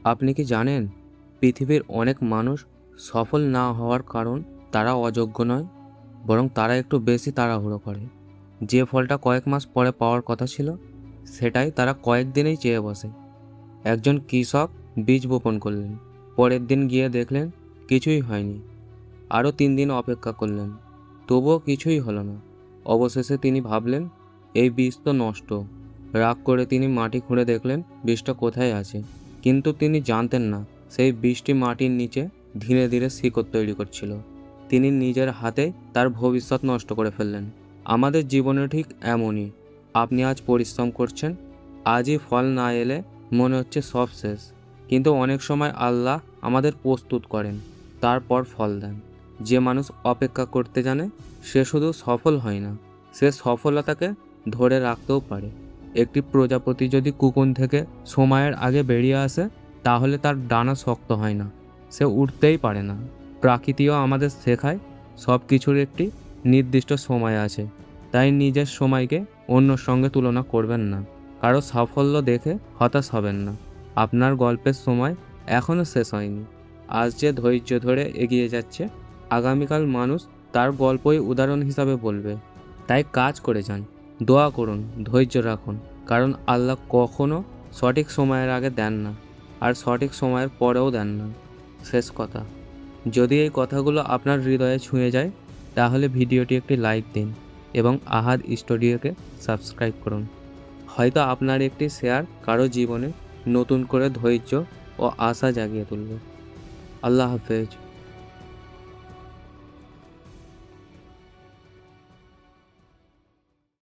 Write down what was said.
আপনি কি জানেন পৃথিবীর অনেক মানুষ সফল না হওয়ার কারণ তারা অযোগ্য নয়, বরং তারা একটু বেশি তাড়াহুড়ো করে। যে ফলটা কয়েক মাস পরে পাওয়ার কথা ছিল সেটাই তারা কয়েকদিনেই চেয়ে বসে। একজন কৃষক বীজ বপন করলেন, পরের দিন গিয়ে দেখলেন কিছুই হয়নি। আরও 3 দিন অপেক্ষা করলেন, তবুও কিছুই হলো না। অবশেষে তিনি ভাবলেন এই বীজ তো নষ্ট। রাগ করে তিনি মাটি খুঁড়ে দেখলেন বীজটা কোথায় আছে, কিন্তু তিনি জানতেন না সেই বীজটি মাটির নিচে ধীরে ধীরে শিকড় তৈরি করছিল। তিনি নিজের হাতে তার ভবিষ্যৎ নষ্ট করে ফেললেন। আমাদের জীবনে ঠিক এমনই। আপনি আজ পরিশ্রম করছেন, আজই ফল না এলে মনে হচ্ছে সব শেষ, কিন্তু অনেক সময় আল্লাহ আমাদের প্রস্তুত করেন, তারপর ফল দেন। যে মানুষ অপেক্ষা করতে জানে সে শুধু সফল হয় না, সে সফলতাকে ধরে রাখতেও পারে। একটি প্রজাপতি যদি কুকুন থেকে সময়ের আগে বেরিয়ে আসে তাহলে তার ডানা শক্ত হয় না, সে উঠতেই পারে না। প্রকৃতিও আমাদের শেখায় সব কিছুর একটি নির্দিষ্ট সময় আছে, তাই নিজের সময়কে অন্যর সঙ্গে তুলনা করবেন না। কারো সাফল্য দেখে হতাশ হবেন না, আপনার গল্পের সময় এখনও শেষ হয়নি। আজ যে ধৈর্য ধরে এগিয়ে যাচ্ছে, আগামীকাল মানুষ তার গল্পই উদাহরণ হিসাবে বলবে। তাই কাজ করে যান, দোয়া করুন, ধৈর্য রাখুন, কারণ আল্লাহ কখনো সঠিক সময়ের আগে দেন না, আর সঠিক সময়ের পরেও দেন না। শেষ কথা, যদি এই কথাগুলো আপনার হৃদয়ে ছুঁয়ে যায় তাহলে ভিডিওটি একটি লাইক দিন এবং আহাদ স্টুডিওকে সাবস্ক্রাইব করুন। হয়তো আপনার একটি শেয়ার কারো জীবনে নতুন করে ধৈর্য ও আশা জাগিয়ে তুলবে। আল্লাহ হাফেজ।